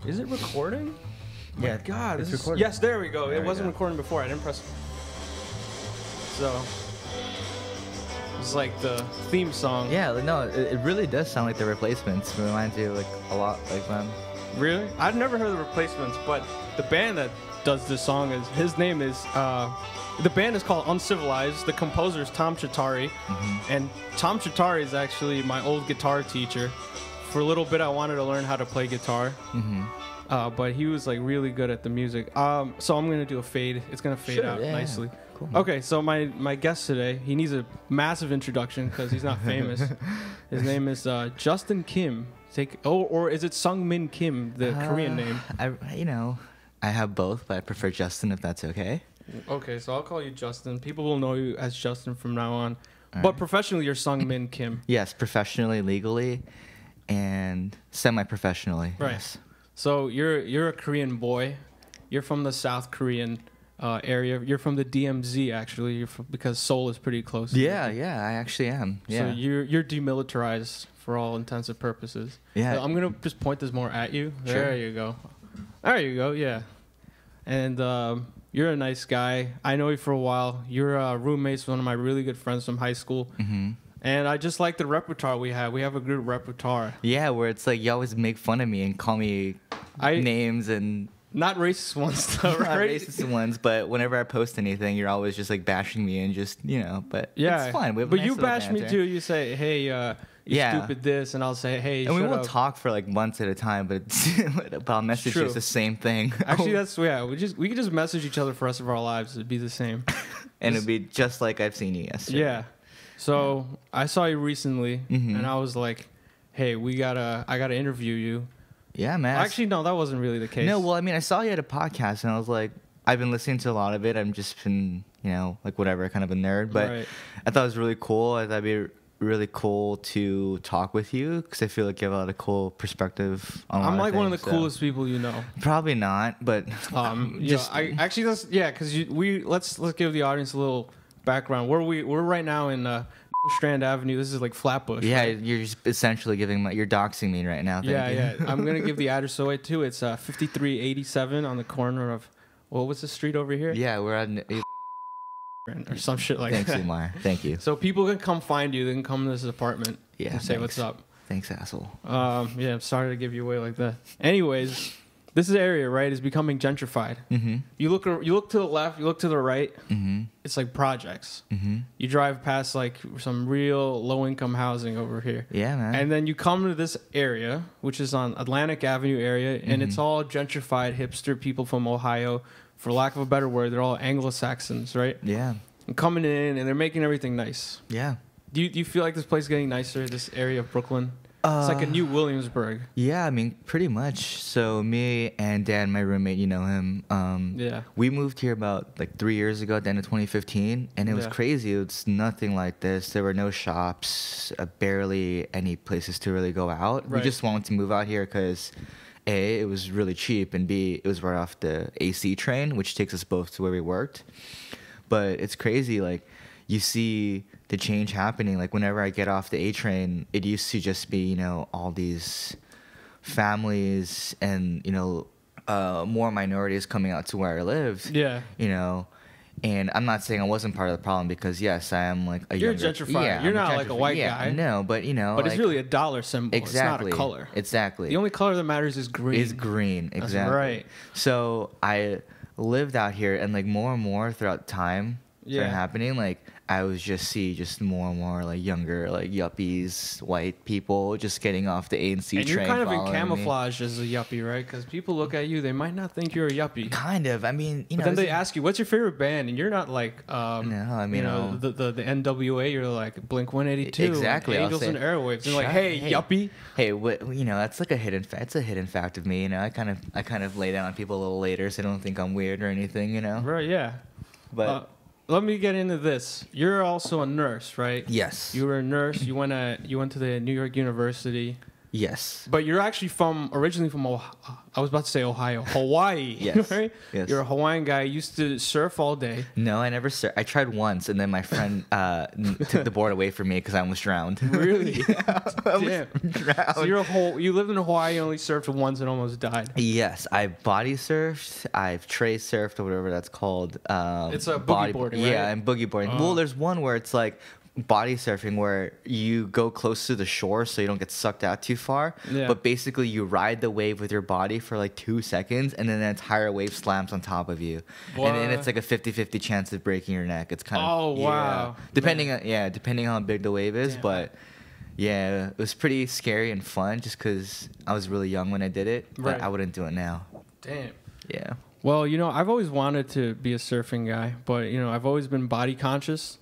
Is it recording? Yeah, My God, it's this is, recording. yes, there we go. There It we wasn't go. recording before. I didn't press. So it's like the theme song. Yeah, no, it really does sound like the Replacements. It reminds you like a lot like them. Really? I've never heard of the Replacements, but the band that does this song is his name is the band is called Uncivilized. The composer is Tom Chitari, and Tom Chitari is actually my old guitar teacher. For a little bit, I wanted to learn how to play guitar, but he was like really good at the music. So I'm gonna do a fade. It's gonna fade out nicely. Cool. Okay, so my guest today, he needs a massive introduction because he's not famous. His name is Justin Kim. Or is it Sungmin Kim, the Korean name? I have both, but I prefer Justin if that's okay. Okay, so I'll call you Justin. People will know you as Justin from now on. All But right. professionally, you're Sungmin Kim. Yes, professionally, legally, and semi-professionally. Right. Yes. So you're a Korean boy. You're from the South Korean area. You're from the DMZ, actually. Because Seoul is pretty close. Yeah, I actually am. Yeah. So you're demilitarized for all intents and purposes. Yeah. I'm gonna just point this more at you. Sure. There you go. There you go. Yeah. And you're a nice guy. I know you for a while. You're roommates with one of my really good friends from high school. Mm-hmm. And I just like the repertoire we have. We have a good repertoire. Yeah, where it's like you always make fun of me and call me names and Not racist ones, though, not right? racist ones, but whenever I post anything, you're always just like bashing me and just but Yeah, it's fine. We have a but nice you little bash me banter. too. You say, "Hey, you Yeah. stupid this," and I'll say, "Hey, And we shut won't up." talk for like months at a time, but but I'll message you True. it's the same thing. Actually, we could just message each other for the rest of our lives. It'd be the same. and it'd be just like I've seen you yesterday. Yeah. So I saw you recently, Mhm. and I was like, "Hey, I gotta interview you." Yeah, man. Actually, no, that wasn't really the case. No, well, I mean, I saw you at a podcast, and I was like, I've been listening to a lot of it. I'm just been, like whatever, kind of a nerd. But Right. I thought it was really cool. I thought it'd be really cool to talk with you because I feel like you have a lot of cool perspective on a lot I'm like one of the things, so- coolest people you know. Probably not, but Just I actually because let's give the audience a little background. We're right now in Strand Avenue. This is like Flatbush. yeah, right? you're just essentially you're doxing me right now. Thank you. I'm gonna give the address away too. It's 5387 on the corner of what's the street over here? Yeah, we're at. Or some shit like Thanks, that. Umar. Thank you. So people can come find you. They can come to this apartment Yeah, and say thanks. what's up. Thanks, asshole. Yeah, I'm sorry to give you away like that. Anyways, this area, right, is becoming gentrified. Mm-hmm. You look to the left, you look to the right. Mm-hmm. It's like projects. Mm-hmm. You drive past like some real low-income housing over here. Yeah, man. And then you come to this area, which is on Atlantic Avenue area, and it's Mm-hmm. all gentrified hipster people from Ohio. For lack of a better word, they're all Anglo-Saxons, right? yeah. And coming in, and they're making everything nice. Yeah. Do you feel like this place is getting nicer, this area of Brooklyn? It's like a new Williamsburg. Yeah, I mean, pretty much. So me and Dan, my roommate, you know him. Yeah. We moved here about like 3 years ago, at the end of 2015, and it was Yeah. crazy. It's nothing like this. There were no shops, barely any places to really go out. Right. We just wanted to move out here because A, it was really cheap, and B, it was right off the AC train, which takes us both to where we worked. But it's crazy, like, you see the change happening. Like, whenever I get off the A train, it used to just be, all these families and, more minorities coming out to where I lived. Yeah. And I'm not saying I wasn't part of the problem because, yes, I am, like, You're younger... gentrified. Yeah, You're I'm not like a white yeah, guy. no, but, But it's like, really a dollar symbol. Exactly. It's not a color. Exactly. The only color that matters is green. Is green, That's exactly. right. So I lived out here, and like more and more throughout time started happening, like I was just more and more like younger, like yuppies, white people just getting off the ANC And train. you're kind of in following me. camouflage as a yuppie, right? Because people look at you, they might not think you're a yuppie. Kind of. I mean, But then they ask you, "What's your favorite band?" And you're not like, I mean, the NWA. You're like Blink 182, Exactly, I'll Angels say- and Airwaves. And like, Shut- hey, hey. yuppie. Hey, what that's like a hidden fact. It's a hidden fact of me, I kind of lay down on people a little later, so they don't think I'm weird or anything, Right? Yeah. But Let me get into this. You're also a nurse, right? yes, You were a nurse. You went to the New York University. Yes. But you're actually originally from I was about to say Ohio, Hawaii. Yes. Right? Yes. You're a Hawaiian guy. You used to surf all day. No, I never. I tried once, and then my friend took the board away from me because I almost drowned. Really? Yeah, I almost Damn. drowned. So you lived in Hawaii, you only surfed once and almost died. Yes, I've body surfed. I've tray surfed or whatever that's called. It's a boogie boarding, right? Yeah, and boogie boarding. Well, there's one where it's like body surfing where you go close to the shore so you don't get sucked out too far. Yeah. But basically you ride the wave with your body for like 2 seconds and then the entire wave slams on top of you. And it's like a 50-50 chance of breaking your neck. It's kind of Oh, wow. Depending on how big the wave is, Damn. but yeah, it was pretty scary and fun just cuz I was really young when I did it, but Right. I wouldn't do it now. Damn. Yeah. Well, I've always wanted to be a surfing guy, but I've always been body conscious.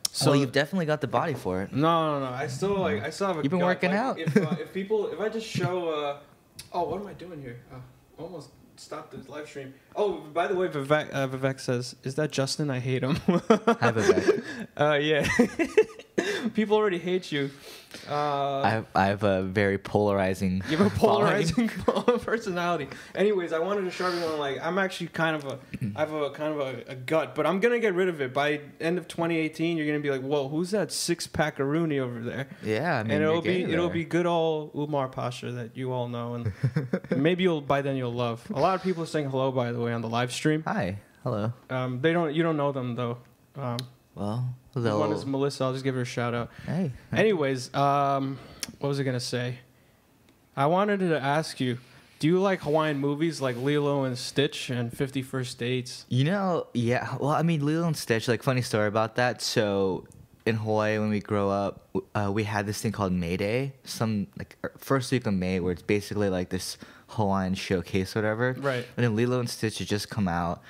So you've definitely got the body for it. No. I still have a You've been gut. working Like, out. if I just show what am I doing here? Almost stopped the live stream. Oh, by the way, Vivek says, "Is that Justin? I hate him." Hi, Vivek. Yeah. People already hate you. I have a very polarizing. You have a following. polarizing personality. Anyways, I wanted to show everyone I'm actually I have a gut, but I'm gonna get rid of it by end of 2018. You're gonna be like, whoa, who's that 6-pack of Rooney over there? Yeah, I mean, And you're it'll there. be good old Umar Pasha that you all know, and maybe by then you'll love. A lot of people are saying hello, by the way, on the live stream. Hi, hello. You don't know them though. Well, One hello. is Melissa. I'll just give her a shout out. Hey. Anyways, what was I gonna say? I wanted to ask you, do you like Hawaiian movies like Lilo and Stitch and 50 First Dates? Yeah. Well, I mean, Lilo and Stitch. Like, funny story about that. So, in Hawaii, when we grow up, we had this thing called May Day. First week of May, where it's basically like this Hawaiian showcase, or whatever. Right. And then Lilo and Stitch had just come out,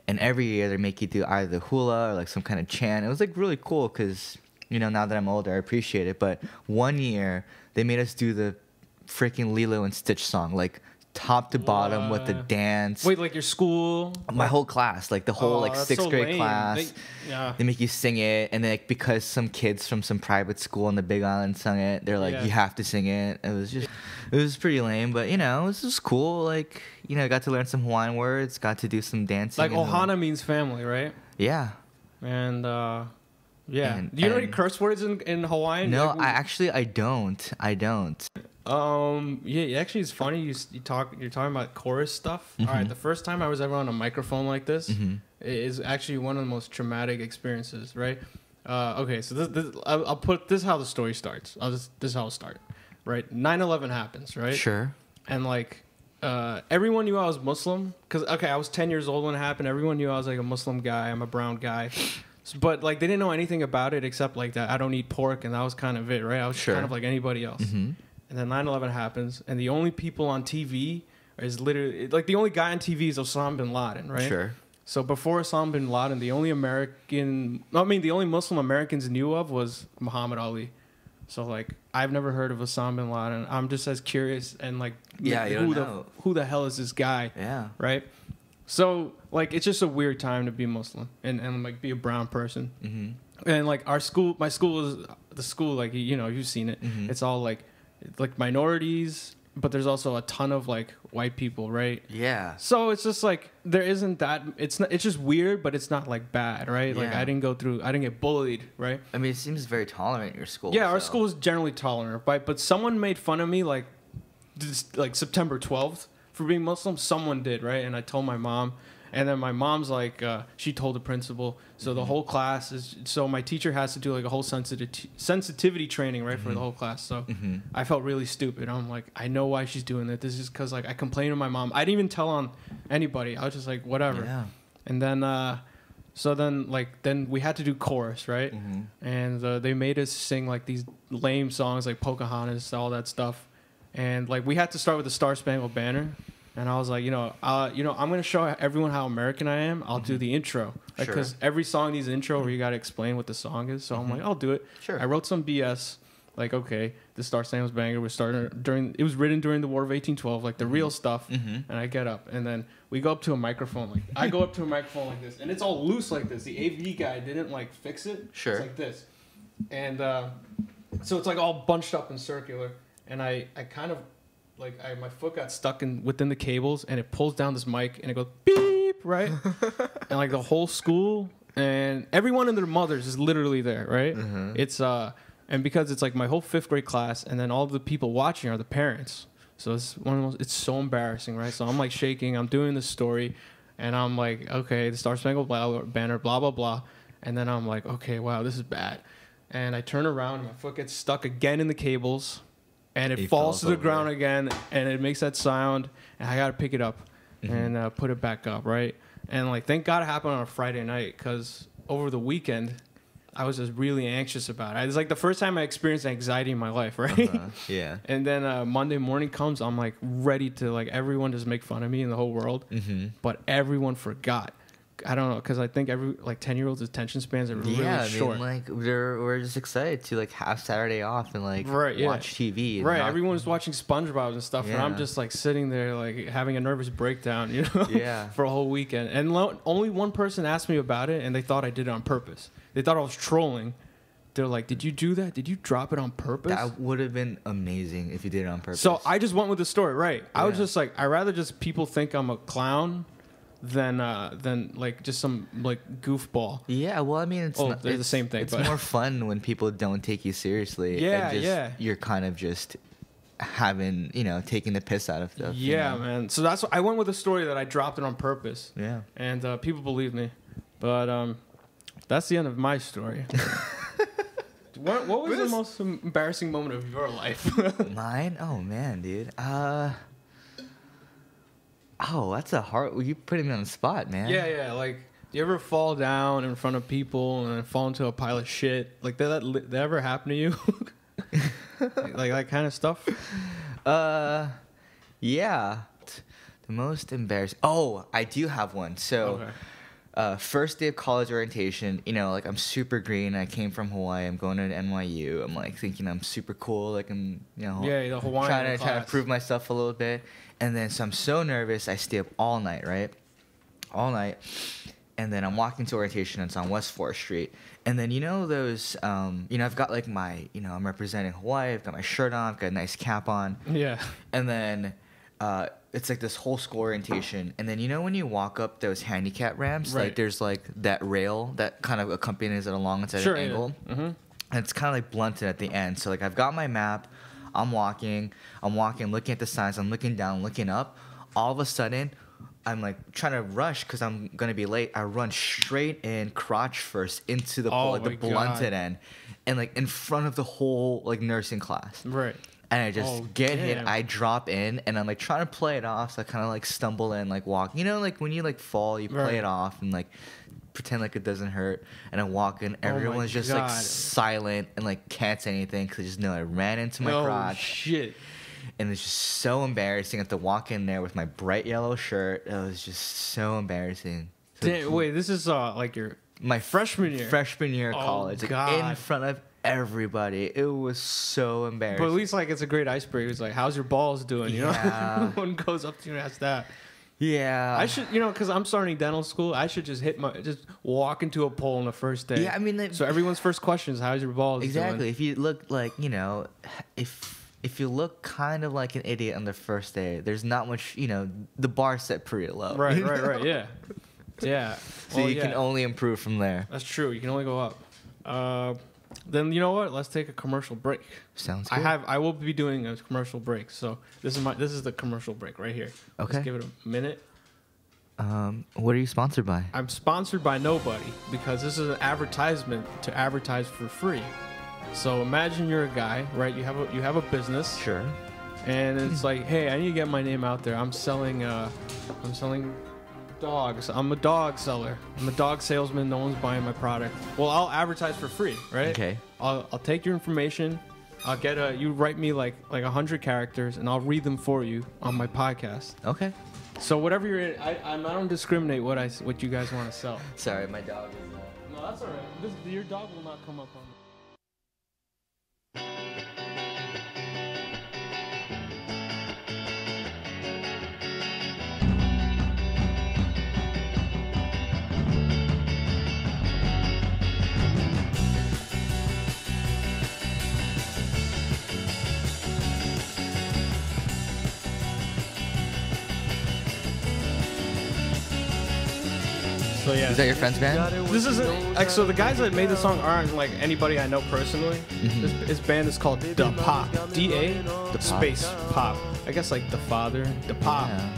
and every year they make you do either the hula or like some kind of chant. It was like really cool because now that I'm older, I appreciate it. But one year they made us do the freaking Lilo and Stitch song, like top to bottom with the What? dance. Wait, like your school? My whole class, like the whole like that's 6th so grade lame. class. Yeah. They make you sing it, and then like, because some kids from some private school on the Big Island sung it, they're like, Yeah. you have to sing it. It was pretty lame, but it was just cool. Like I got to learn some Hawaiian words, got to do some dancing. Like Ohana means family, right? Yeah. And yeah. And- Do you know any and- curse words in Hawaiian? No, Like, I don't. Yeah, actually, it's funny you're talking about chorus stuff. All right, the first time I was ever on a microphone like this is actually one of the most traumatic experiences, right? Okay, so I'll put this is how the story starts. This is how it'll start, right? 9/11 happens, right? Sure. And like everyone knew I was Muslim because I was 10 years old when it happened. Everyone knew I was like a Muslim guy. I'm a brown guy. But like they didn't know anything about it except like that I don't eat pork, and that was kind of it, right? I was Sure. kind of like anybody else. And then 9/11 happens, and the only people on TV is literally like the only guy on TV is Osama bin Laden, right? Sure. So before Osama bin Laden, the only Muslim Americans knew of was Muhammad Ali. So like I've never heard of Osama bin Laden. I'm just as curious and like Yeah, you don't know. who the hell is this guy? Yeah. Right? So like it's just a weird time to be Muslim and like be a brown person. And like my school is the school like you've seen it. It's all like minorities, but there's also a ton of like white people, right? Yeah. So it's just like there isn't that it's just weird, but it's not like bad, right? Like Yeah. I didn't get bullied, right? I mean, it seems very tolerant at your school. Yeah, our so- school is generally tolerant, right? But someone made fun of me like September 12th for being Muslim. Someone did, right? And I told my mom, and then my mom's like, she told the principal. So the whole class so my teacher has to do like a whole sensitivity training, right, for the whole class. So I felt really stupid. I'm like, I know why she's doing that. This is because like I complained to my mom. I didn't even tell on anybody. I was just like, whatever. Yeah. And then then we had to do chorus, right? And they made us sing like these lame songs like Pocahontas, all that stuff. And like we had to start with the Star Spangled Banner. And I was like, I'm gonna show everyone how American I am. I'll do the intro, because Sure. every song needs an intro where you gotta explain what the song is. So I'm like, I'll do it. Sure. I wrote some BS, like the Star Spangled Banner was it was written during the War of 1812, like the real stuff. And I get up, and then we go up to a microphone. Like I go up to a microphone like this, and it's all loose like this. The AV guy didn't like fix it. Sure. It's like this, and so it's like all bunched up and circular. and I kind of like my foot got stuck within the cables, and it pulls down this mic, and it goes beep, right? And like the whole school and everyone and their mothers is literally there, right? Mm-hmm. It's and because it's like my whole 5th grade class, and then all the people watching are the parents. So it's one of the most, it's so embarrassing, right? So I'm like shaking, I'm doing this story, and I'm like, okay, the Star Spangled Banner, blah blah blah, and then I'm like, okay, wow, this is bad, and I turn around, and my foot gets stuck again in the cables, and it falls to the ground again, and it makes that sound, and I gotta pick it up and put it back up, right? And like, thank God it happened on a Friday night, because over the weekend, I was just really anxious about it. It's like the first time I experienced anxiety in my life, right? Yeah. And then Monday morning comes, I'm like ready to like everyone just make fun of me in the whole world, but everyone forgot. I don't know, because I think every like 10-year-olds' attention spans are really short. Like we're just excited to like have Saturday off and like watch TV. And everyone's watching SpongeBob and stuff, and I'm just like sitting there like having a nervous breakdown, you know? For a whole weekend. And only one person asked me about it, and they thought I did it on purpose. They thought I was trolling. They're like, "Did you do that? Did you drop it on purpose?" That would have been amazing if you did it on purpose. So I just went with the story, right? I was just like, I'd rather just people think I'm a clown than like just some like goofball. Yeah, well, I mean, it's the same thing. It's more fun when people don't take you seriously. You're kind of just having, taking the piss out of stuff. Yeah, man. So that's I went with a story that I dropped it on purpose. Yeah. And people believe me, but that's the end of my story. What was the most embarrassing moment of your life? Mine? Oh man, dude. Oh, that's a hard. You putting me on the spot, man. Yeah. Like, do you ever fall down in front of people and then fall into a pile of shit? Like, that ever happen to you? like that kind of stuff? Yeah. The most embarrassing. Oh, I do have one. So, first day of college orientation, like I'm super green. I came from Hawaii. I'm going to NYU. I'm like thinking I'm super cool. Like I'm, the Hawaiian trying to prove myself a little bit. And then, so I'm so nervous. I stay up all night, right? All night. And then I'm walking to orientation. It's on West 4th Street. And then, those, I've got like my, I'm representing Hawaii. I've got my shirt on. I've got a nice cap on. Yeah. And then, it's like this whole school orientation. And then, when you walk up those handicap ramps, like there's like that rail that kind of accompanies it along at an angle. Mm-hmm. And it's kind of like blunted at the end. So like I've got my map. I'm walking, looking at the signs. I'm looking down, looking up. All of a sudden, I'm like trying to rush because I'm going to be late. I run straight in crotch first into the blunted end. And like in front of the whole like nursing class. Right. And I just get hit. I drop in, and I'm like trying to play it off. So I kind of like stumble and like walk. Like when you like fall, you play it off and like pretend like it doesn't hurt. And I walk in, everyone's just like silent and like can't say anything because they just know I ran into my crotch. Shit. And it's just so embarrassing. I have to walk in there with my bright yellow shirt. It was just so embarrassing. So wait, this is like my freshman year. Freshman year of college. Like in front of everybody. It was so embarrassing. But at least like it's a great icebreaker. It's like, how's your balls doing? You know, no one goes up to you and asks that. Yeah, I should, because I'm starting dental school. I should just walk into a poll on the first day. Yeah, I mean, so everyone's first question is, how's your balls exactly doing? If you look like, if you look kind of like an idiot on the first day, there's not much, the bar set pretty low. Right, yeah. So you can only improve from there. That's true. You can only go up. Then you know what? Let's take a commercial break. Sounds good. I will be doing a commercial break. So this is the commercial break right here. Okay. Let's give it a minute. What are you sponsored by? I'm sponsored by nobody because this is an advertisement to advertise for free. So imagine you're a guy, right? You have a business. Sure. And it's like, hey, I need to get my name out there. I'm selling dogs. I'm a dog seller. I'm a dog salesman. No one's buying my product. Well, I'll advertise for free, right? Okay. I'll take your information. I'll get you write me like 100 characters, and I'll read them for you on my podcast. Okay. So whatever you're in, I don't discriminate what you guys want to sell. Sorry, my dog is. No, that's all right. Your dog will not come up on. So yeah. Is that your friend's band? This isn't like, so the guys that made the song aren't like anybody I know personally. This band is called Da Pop, DA space Pop. I guess like the father, Da Pop. Yeah.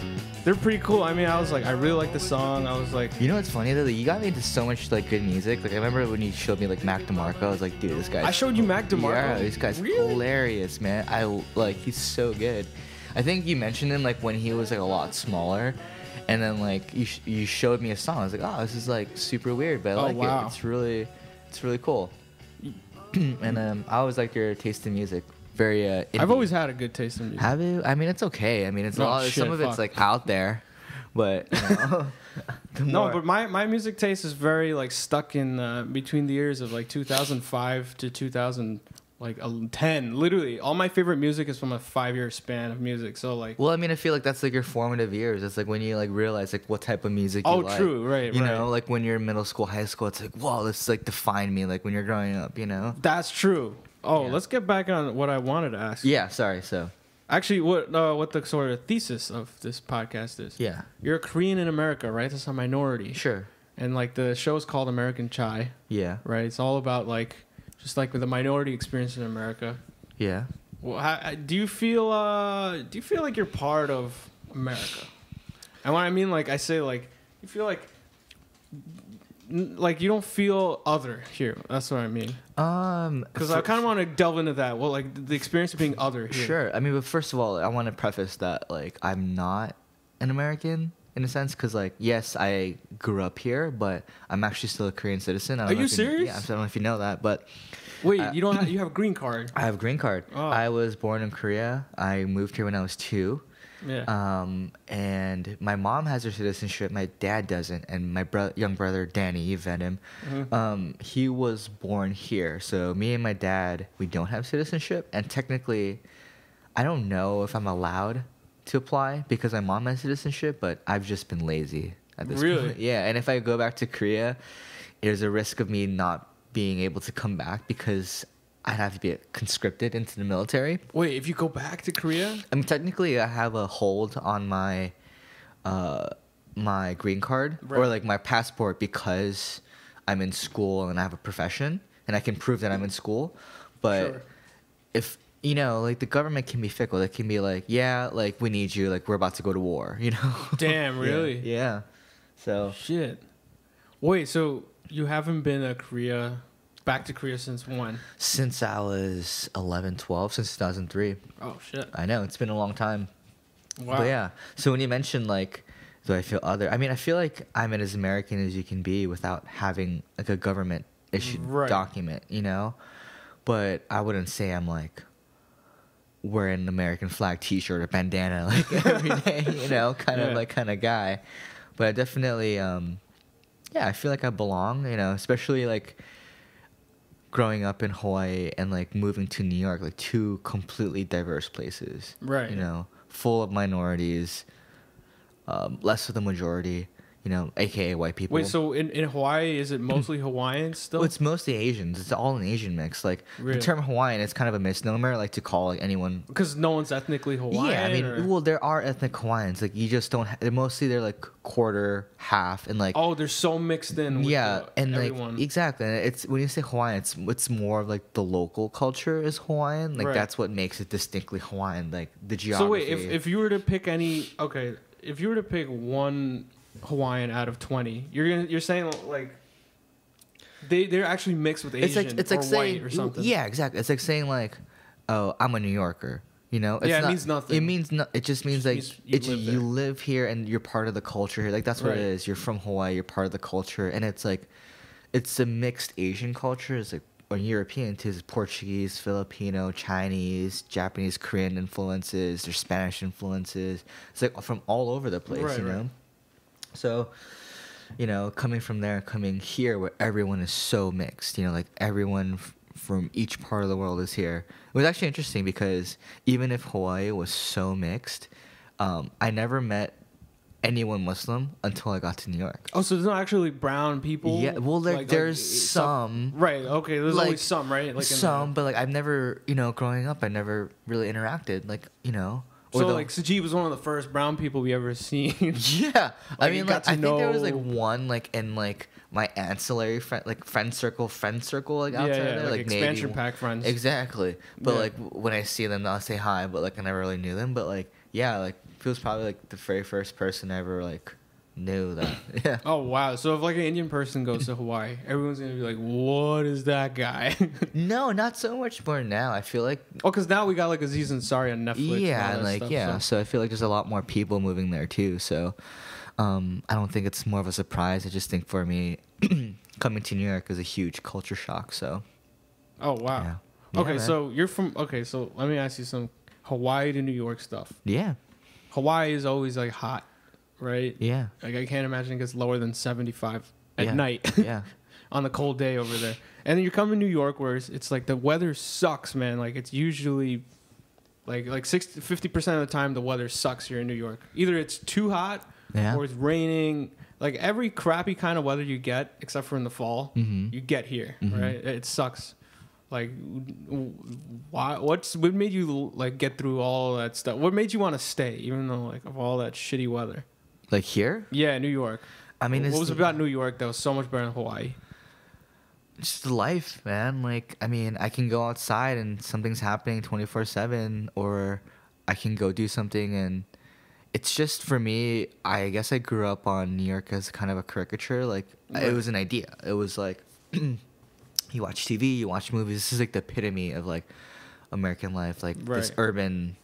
They're pretty cool. I mean, I was like, I really like the song. I was like, You know what's funny though? You got me into so much like good music. Like I remember when you showed me like Mac DeMarco. I was like, dude, this guy. I showed you Mac DeMarco. Yeah, this guy's Really? hilarious, man. He's so good. I think you mentioned him like when he was like a lot smaller, and then like you showed me a song. I was like, oh, this is like super weird, but I like wow. it. It's really cool. And I always like your taste in music. Very indie. I've always had a good taste in music. Have you? I mean, it's okay. I mean, it's a No, lot. shit, Some of it's fuck. like out there, but you know, No, but my music taste is very like stuck in between the years of like 2005 to 2010. Literally, all my favorite music is from a 5-year span of music. So like, Well, I mean, I feel like that's like your formative years. It's like when you like realize like what type of music you like. true, right, You right. know, like when you're in middle school, high school, it's like, whoa, this like defined me. Like when you're growing up, you know. That's true. Oh, Yeah. let's get back on what I wanted to ask. Yeah. Sorry. So. Actually, what the sort of thesis of this podcast is? Yeah. You're a Korean in America, right? That's a minority. Sure. And like the show is called American Chai, Yeah. right? It's all about like just like with the minority experience in America. Yeah. Well, do you feel like you're part of America? And when I mean like I say like you feel like you don't feel other here. That's what I mean. Because I kind of want to delve into that. Well, like the experience of being other here. Sure. I mean, but first of all, I want to preface that like I'm not an American in a sense, because like yes, I grew up here, but I'm actually still a Korean citizen. I don't Are know you if serious? Yeah, I don't know if you know that, but Wait, you have a green card. I have a green card. Oh. I was born in Korea. I moved here when I was 2. Yeah. And my mom has her citizenship. My dad doesn't. And my young brother, Danny, you've met him. He was born here. So me and my dad, we don't have citizenship. And technically, I don't know if I'm allowed to apply because my mom has citizenship, but I've just been lazy at this Really? point. Yeah. And if I go back to Korea, there's a risk of me not being able to come back because I'd have to be conscripted into the military. Wait, if you go back to Korea? I mean, technically, I have a hold on my my green card or Right. like my passport because I'm in school and I have a profession and I can prove that I'm in school. But Sure. if you know, like the government can be fickle. They can be like, yeah, like we need you. Like we're about to go to war. You know? Damn, Yeah, really? Yeah. So Shit. Wait, so you haven't been back to Korea since when? since I was 11, 12, since 2003. Oh shit. I know it's been a long time. Wow. But yeah, so when you mentioned like, do I feel other? I mean, I feel like I'm as American as you can be without having like a government issued Right. document, you know. But I wouldn't say I'm like wearing an American flag T-shirt or bandana like every day, you know, kind of guy. But I definitely, yeah, I feel like I belong, you know, especially like growing up in Hawaii and like moving to New York, like 2 completely diverse places, Right. You know, full of minorities, less of the majority, you know, aka white people. Wait, so in Hawaii, is it mostly Hawaiian still? Well, it's mostly Asians. It's all an Asian mix. Like Really? the term Hawaiian is kind of a misnomer, like to call like anyone. Because no one's ethnically Hawaiian. Yeah, I mean, or- well, there are ethnic Hawaiians. Like you just don't. Mostly they're like quarter, half, and like. Oh, they're so mixed in. With Yeah, and everyone. like exactly. And it's when you say Hawaiian, it's more of like the local culture is Hawaiian. Like Right. that's what makes it distinctly Hawaiian. Like the So geography. wait, if you were to pick if you were to pick one Hawaiian out of 20, you're saying like they're actually mixed with Asian it's like or saying white or something. Yeah, exactly. It's like saying like, oh, I'm a New Yorker. You know, it's Yeah, it not, means nothing. It means no. It just means like means you live you there. live here and you're part of the culture here. Like that's what Right. it is. You're from Hawaii. You're part of the culture, and it's like, it's a mixed Asian culture. It's like or European too. It's Portuguese, Filipino, Chinese, Japanese, Korean influences. There's Spanish influences. It's like from all over the place. Right, you know. right. So, you know, coming from there, coming here where everyone is so mixed, you know, like everyone from each part of the world is here. It was actually interesting because even if Hawaii was so mixed, I never met anyone Muslim until I got to New York. Oh, so there's not actually brown people. Yeah, well, there's some. Right. Okay. There's Like, always some, right? Like in some, but like I've never, you know, growing up, I never really interacted. Like, you know, Or So the- like Sajid was one of the first brown people we ever seen. Yeah, I Like, you mean, got like to I think there was like know- one like in like my ancillary friend circle, like outside yeah, there, like expansion maybe pack friends. exactly. But Yeah. like when I see them, I'll say hi, but like I never really knew them. But like yeah, like he was probably like the very first person I ever like knew that. Yeah. Oh wow! So if like an Indian person goes to Hawaii, everyone's gonna be like, "What is that guy?" No, not so much more now. I feel like Oh, because now we got like Aziz Ansari on Netflix. yeah, and all and that like stuff, yeah, so- so I feel like there's a lot more people moving there too. So I don't think it's more of a surprise. I just think for me, coming to New York is a huge culture shock. So Oh wow. yeah. Yeah, Okay, man. so you're from. Okay, so let me ask you some Hawaii to New York stuff. yeah, Hawaii is always like hot, right? yeah, Like I can't imagine it gets lower than 75 at Yeah. night yeah. on a cold day over there. And then you come to New York where it's like the weather sucks, man. Like it's usually like 50% of the time the weather sucks here in New York. Either it's too hot Yeah. or it's raining. Like every crappy kind of weather you get, except for in the fall, Mhm. you get here, Mhm. right? It sucks. Like, why? What made you like get through all that stuff? What made you want to stay, even though like of all that shitty weather? Like here, Yeah, New York. I mean, what it's was it about New York that was so much better than Hawaii? just life, man. Like, I mean, I can go outside and something's happening 24/7, or I can go do something, and it's just for me. I guess I grew up on New York as kind of a caricature. Like, Right. it was an idea. It was like you watch TV, you watch movies. This is like the epitome of like American life, like this Right. urban,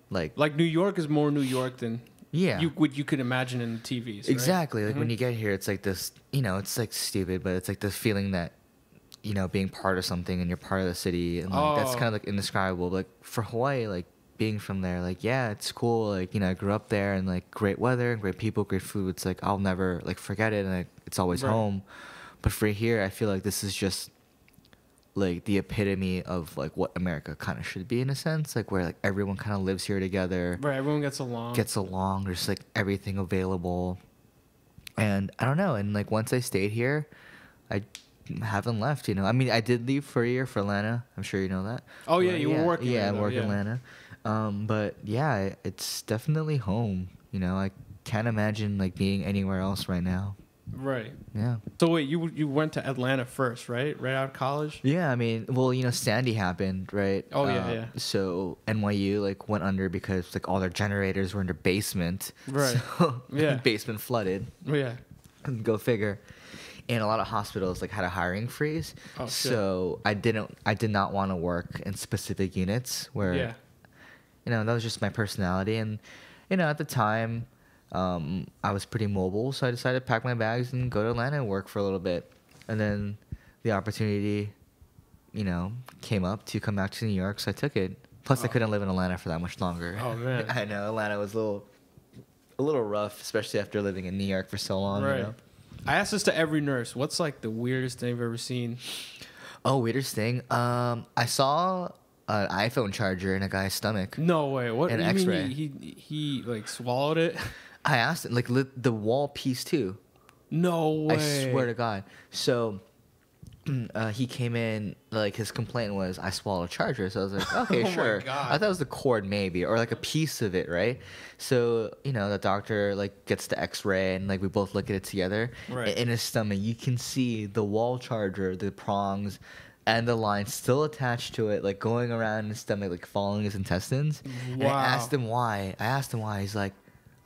like Like New York is more New York than yeah. what you could imagine in the TVs. Right? Exactly. Like when Mhm. you get here, it's like this, it's like stupid, but it's like the feeling that, being part of something and you're part of the city. And like, that's Oh. kind of like indescribable. Like for Hawaii, like being from there, like, yeah, it's cool. Like, I grew up there and like great weather, great people, great food. It's like, I'll never like forget it. And like, it's always Right. home. But for here, I feel like this is just like the epitome of like what America kind of should be in a sense. Like where like everyone kind of lives here together. Right, everyone gets along. Gets along. There's like everything available, and I don't know. And like once I stayed here, I haven't left. I mean, I did leave for a year for Atlanta. I'm sure you know that. Oh, yeah, But you were working Yeah, there, I'm though, working yeah. Atlanta. But yeah, it's definitely home. I can't imagine like being anywhere else right now. Right. Yeah. So wait, you went to Atlanta first, right? Right out of college. Yeah, I mean, well, Sandy happened, right? Oh, yeah, yeah. So NYU like went under because like all their generators were in their basement. Right. So, Yeah. basement flooded. Yeah. Go figure. And a lot of hospitals like had a hiring freeze. Oh, shit. So I did not want to work in specific units where Yeah. that was just my personality. And at the time I was pretty mobile, so I decided to pack my bags and go to Atlanta and work for a little bit. And then the opportunity came up to come back to New York, so I took it. Plus I Oh. couldn't live in Atlanta for that much longer. Oh, man. I know Atlanta was a little rough, especially after living in New York for so long. Right. I asked this to every nurse. What's like the weirdest thing you've ever seen? Oh, weirdest thing. I saw an iPhone charger in a guy's stomach. No way. What? An you mean X-ray. He like swallowed it? I asked him, like, the wall piece too. No way. I swear to God. So he came in, like, his complaint was, I swallowed a charger. So I was like, okay, Oh my sure. God. I thought it was the cord maybe, or like a piece of it, right? So, the doctor, like, gets the x-ray and, like, we both look at it together. Right. In his stomach, you can see the wall charger, the prongs, and the line still attached to it, like, going around his stomach, like, following his intestines. And I Wow. asked him why. He's like,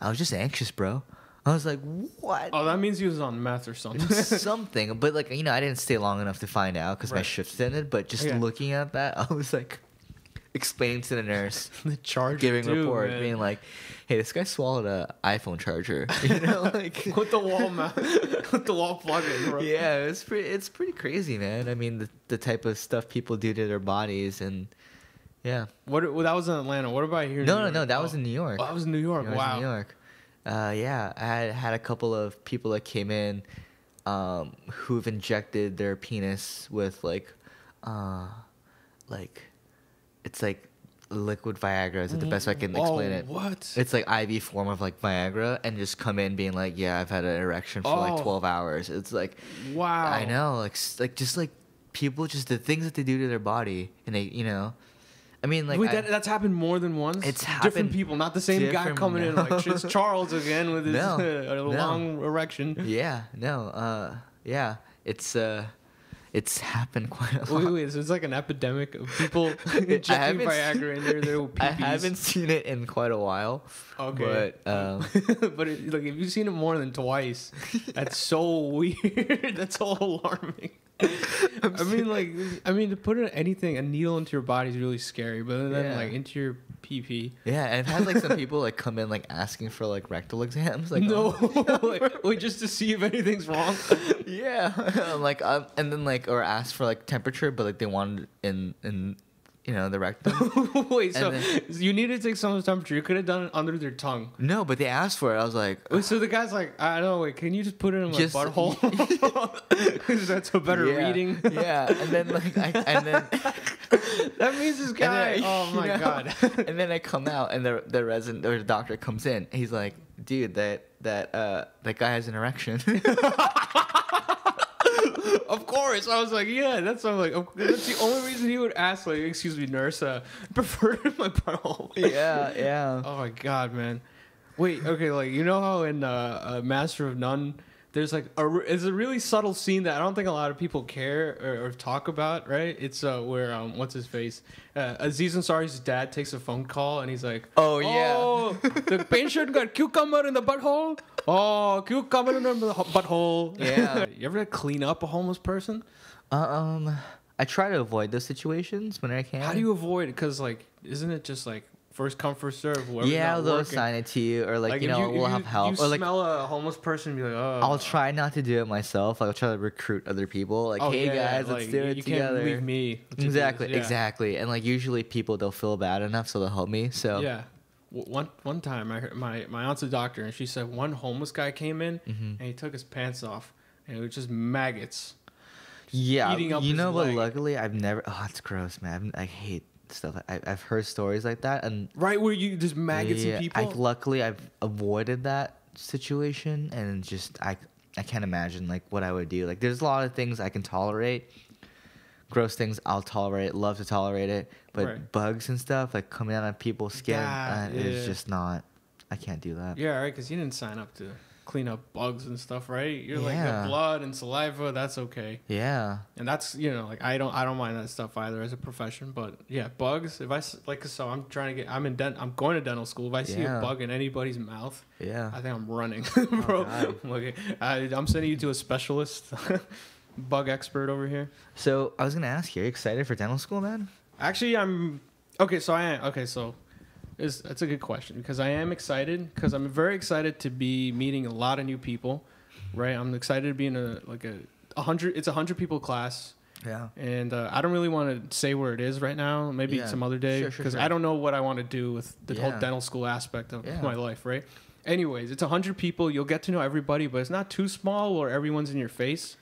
I was just anxious, bro. I was like, what? Oh, that means he was on meth or something. Something, but like I didn't stay long enough to find out because my Right. shift ended. But just Yeah. looking at that, I was like explaining to the nurse, The charger, giving too, report, man. being like, "Hey, this guy swallowed a iPhone charger." Like With the wall with the wall plug in, bro. yeah, it's pretty crazy, man. I mean, the type of stuff people do to their bodies, and yeah. What? Well, that was in Atlanta. What about here? in New No, York? that was in New York. Oh, that was in New York. Yeah, I was Wow. in New York. Yeah, I had a couple of people that came in who've injected their penis with like it's like liquid Viagra. Is it the best I can explain it? What? It's like IV form of like Viagra, and just come in being like, yeah, I've had an erection for like Oh. 12 hours. It's like, Wow. I know, like just like people, just the things that they do to their body, and they, I mean, like, Wait, that's happened more than once? It's different happened people, not the same guy different- coming in. no. Like, it's Charles again with his No, long erection. yeah, no, yeah, it's happened quite a lot. Wait, so it's like an epidemic of people injecting haven't Viagra in their PPs. I haven't seen it in quite a while. Okay. But But like, if you've seen it more than twice, that's so weird. That's so alarming. I mean, to put a needle into your body is really scary, but then Yeah. like into your PP. yeah, and I've had like some people like come in like asking for like rectal exams. Like, No, oh, wait, just to see if anything's wrong. yeah, like and then like or ask for like temperature, but like they wanted in the rectum. Wait, so And you needed to take someone's temperature. You could have done it under their tongue. No, but they asked for it. I was like, Wait, so the guy's like, I don't know. Wait, can you just put it in my Just- butthole? Because that's a better yeah, reading. Yeah, and then like That means this guy. then, Oh my god. and then I come out and the resident or the doctor comes in. He's like, dude, that guy has an erection. Of course, I was like, yeah. That's the only reason he would ask. Like, excuse me, nurse. I prefer it in my butthole. yeah. Oh my god, man. Wait, okay, like you know how in Master of None, there's like it's a really subtle scene that I don't think a lot of people care or talk about, right? It's where what's his face, Aziz Ansari's dad takes a phone call and he's like, Oh, yeah. the patient got cucumber in the butthole. Oh, cucumber in the butthole. Yeah. You ever clean up a homeless person? I try to avoid those situations when I can. How do you avoid it? Because like, isn't it just like first come first serve? Whoever's Yeah, not they'll working. assign it to you, or like, Like, if we'll have help. You Or like, smell a homeless person and be like, oh. I'll try not to do it myself. Like, I'll try to recruit other people. Like, hey guys, let's do it you together. can't leave me. to do Exactly, this. Yeah. exactly. And like usually people they'll feel bad enough, so they'll help me. So Yeah. One time I heard my aunt's a doctor and she said one homeless guy came in Mm-hmm. and he took his pants off and it was just maggots. yeah, eating up you his know what? leg. Luckily, I've never. Oh, it's gross, man. I hate stuff. I've heard stories like that, and Right where you there's maggots in people. luckily I've avoided that situation, and just I can't imagine like what I would do. Like, there's a lot of things I can tolerate. Gross things I'll tolerate, love to tolerate it, but Right. bugs and stuff like coming out on people's skin That is is- just not. I can't do that. Yeah, right. Because you didn't sign up to clean up bugs and stuff, right? You're like Yeah. the blood and saliva. That's okay. Yeah. And that's like I don't mind that stuff either as a profession, but yeah, bugs. If I'm I'm going to dental school. If I see Yeah. a bug in anybody's mouth, Yeah. I think I'm running, bro. God. I'm like, I'm sending you to a specialist, bug expert over here. So I was gonna ask you, are you excited for dental school, man? Actually, I'm okay. So I am okay. So that's a good question because I am excited because I'm very excited to be meeting a lot of new people. Right, I'm excited to be in a 100. It's a 100 people class. Yeah. And I don't really want to say where it is right now. Maybe Yeah. some other day Sure, because sure. I don't know what I want to do with the whole Yeah. dental school aspect of Yeah. my life, right? Anyways, it's 100 people. You'll get to know everybody, but it's not too small where everyone's in your face.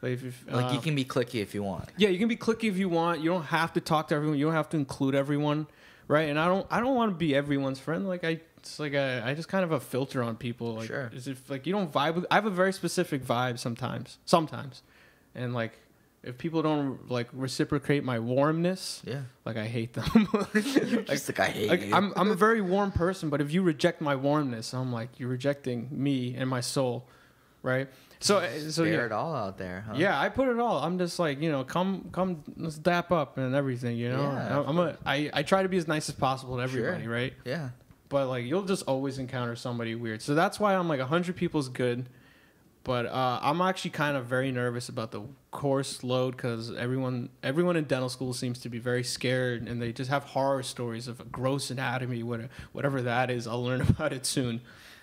Like, Like you can be clicky if you want. yeah, you can be clicky if you want. You don't have to talk to everyone. You don't have to include everyone, right? And I don't want to be everyone's friend. Like I just kind of a filter on people. Like, Sure. as if like you don't vibe with. I have a very specific vibe sometimes, and like if people don't like reciprocate my warmness, Yeah. like I hate them. Just like I hate Like, you. I'm a very warm person, but if you reject my warmness, I'm like you're rejecting me and my soul, right? So Bear yeah. it all out there, huh? Yeah, I put it all. I'm just like, come, let's dap up and everything, you know. Yeah, I try to be as nice as possible to everybody, Sure. right? Yeah. But like, you'll just always encounter somebody weird. So that's why I'm like 100 people's good. But I'm actually kind of very nervous about the course load because everyone in dental school seems to be very scared and they just have horror stories of gross anatomy, whatever that is. I'll learn about it soon.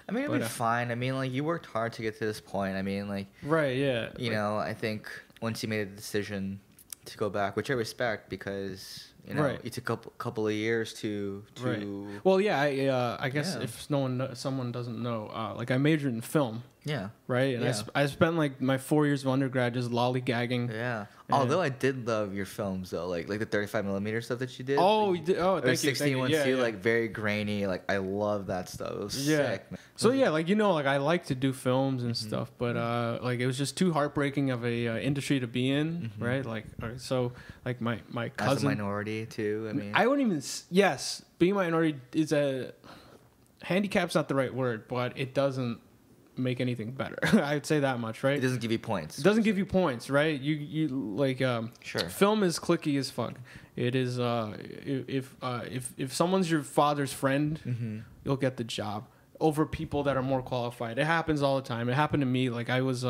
I mean, it'll But, be fine. I mean, like, you worked hard to get to this point. I mean, like, Right? Yeah. you know, I think once you made a decision to go back, which I respect because, you know, Right. it took a couple of years to Right. Well, yeah. I guess Yeah. if someone doesn't know, like I majored in film, yeah. right? And Yeah. I spent like my 4 years of undergrad just lollygagging. Yeah. Yeah. Although I did love your films though, like the 35 millimeter stuff that you did. Oh, like, you did? Oh, or thank you. 16 ones Yeah, too, yeah. like very grainy. Like I love that stuff. It was Yeah. sick, man. So yeah, like like I like to do films Mm-hmm. and stuff, but like it was just too heartbreaking of a industry to be in, right? Like so, like my As a cousin. minority. minority too. I mean, I wouldn't even. Yes, being a minority is a handicap's not the right word, but it doesn't make anything better. I'd say that much, right? it doesn't give you points. It doesn't give you points, right? You like Sure. film is cliquey as fuck. It is if someone's your father's friend, you'll get the job over people that are more qualified. It happens all the time. It happened to me. Like I was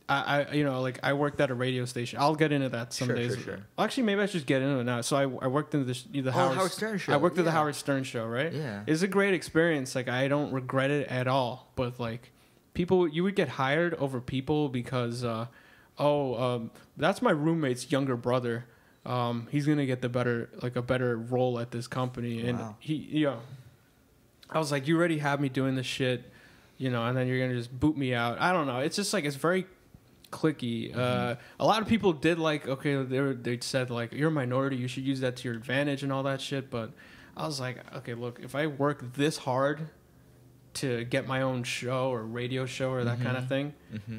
I worked at a radio station. I'll get into that some days. Sure. Actually, maybe I should just get into it now. So I worked in the Howard Stern show. I worked at the Yeah. Howard Stern show, right? Yeah. It's a great experience. Like I don't regret it at all. But like people, you would get hired over people because that's my roommate's younger brother. He's gonna get a better role at this company, and Wow. I was like, you already have me doing this shit, and then you're gonna just boot me out. I don't know. It's just like it's very cliquey. A lot of people did they said like you're a minority, you should use that to your advantage and all that shit. But I was like, okay, look, if I work this hard to get my own show or radio show or that kind of thing,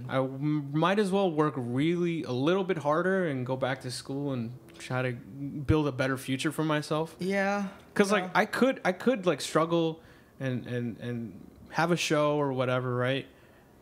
I might as well work really a little bit harder and go back to school and try to build a better future for myself. Yeah. Because like I could like struggle and have a show or whatever, right?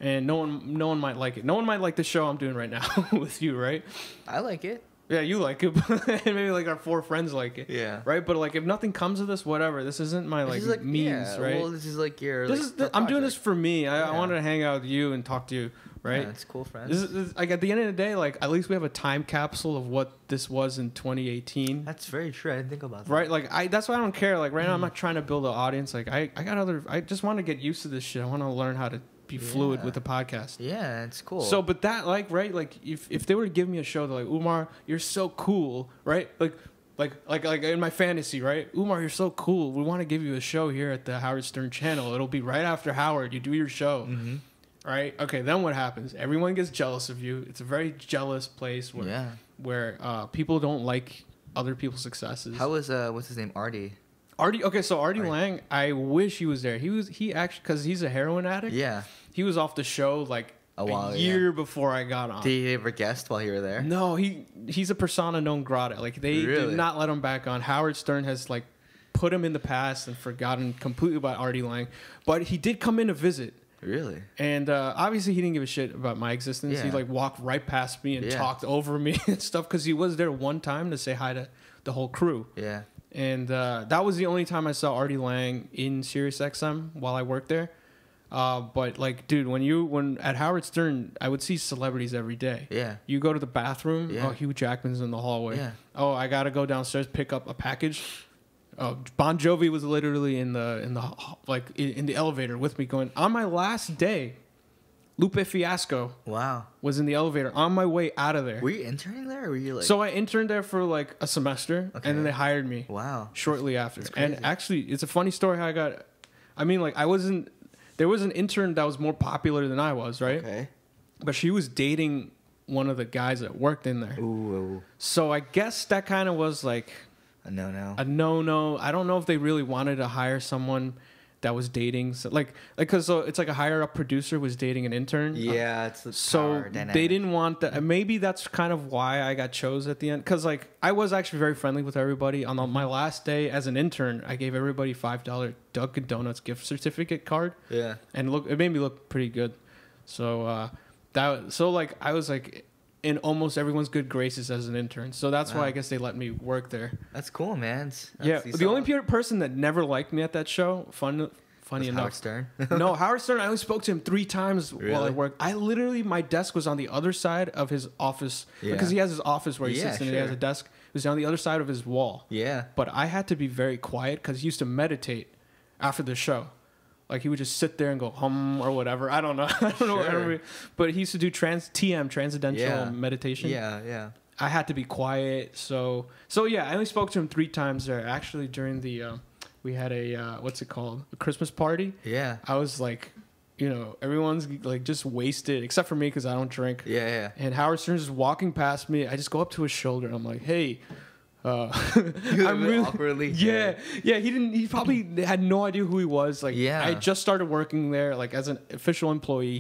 And no one might like it. No one might like the show I'm doing right now with you, right? I like it. Yeah, you like it, but maybe like our 4 friends like it. Yeah. Right, but like if nothing comes of this, whatever. This isn't my This is like means, right? Well, this is like your. This like, is I'm doing this project. for me. I Yeah. wanted to hang out with you and talk to you, right? Yeah, it's cool, friends. This is like at the end of the day, like at least we have a time capsule of what this was in 2018. That's very true. I didn't think about that. Right, like that's why I don't care. Like right now, I'm not trying to build an audience. Like I just want to get used to this shit. I want to learn how to be fluid with the podcast. Yeah, it's cool. So, but that like right, like if they were to give me a show, they're like, Umar, you're so cool, right? Like in my fantasy, right? Umar, you're so cool. We want to give you a show here at the Howard Stern channel. It'll be right after Howard. You do your show. Right? Okay, then what happens? Everyone gets jealous of you. It's a very jealous place where people don't like other people's successes. How was what's his name, Artie? Artie Lang, I wish he was there. He actually, because he's a heroin addict. Yeah. He was off the show like a year before I got on. Did he ever guest while you were there? No, he's a persona non grata. Like they did not let him back on. Howard Stern has like put him in the past and forgotten completely about Artie Lang, but he did come in to visit. Really? And obviously he didn't give a shit about my existence. Yeah. He like walked right past me and talked over me and stuff because he was there one time to say hi to the whole crew. Yeah. And that was the only time I saw Artie Lang in SiriusXM while I worked there. But like, dude, when at Howard Stern, I would see celebrities every day. Yeah. You go to the bathroom. Yeah. Oh, Hugh Jackman's in the hallway. Yeah. Oh, I gotta go downstairs pick up a package. Oh, Bon Jovi was literally in the elevator with me going on my last day. Lupe Fiasco Wow. was in the elevator on my way out of there. Were you interning there, or were you like? So I interned there for like a semester, Okay. and then they hired me. Wow. Shortly after. That's crazy. And actually, it's a funny story how I got. I mean, like there was an intern that was more popular than I was, right? Okay. But she was dating one of the guys that worked in there. Ooh. So I guess that kind of was like A no. a no. I don't know if they really wanted to hire someone that was dating, so because it's like a higher up producer was dating an intern. Yeah, it's the So power dynamic. they didn't want that. And maybe that's kind of why I got chose at the end. Because like I was actually very friendly with everybody. On my last day as an intern, I gave everybody $5 Dunkin' Donuts gift certificate card. Yeah. And it made me look pretty good. So I was like in almost everyone's good graces as an intern. So that's why I guess they let me work there. That's cool, man. The only person that never liked me at that show, funny enough. Howard Stern. No, Howard Stern, I only spoke to him 3 times while I Really? worked. My desk was on the other side of his office. Yeah. Because he has his office where he Yeah, sits and he has sure. a desk. It was on the other side of his wall. Yeah. But I had to be very quiet because he used to meditate after the show. Like he would just sit there and go hum or whatever. I don't know. I don't know. Sure. But he used to do transcendental meditation. Yeah. I had to be quiet. So yeah, I only spoke to him 3 times there. Actually, during the we had a what's it called? A Christmas party. Yeah. I was like, everyone's like just wasted except for me because I don't drink. Yeah. And Howard Stern's just walking past me. I just go up to his shoulder and I'm like, hey. I'm really awkwardly. Yeah. He probably had no idea who he was. Like, Yeah. I just started working there, like as an official employee.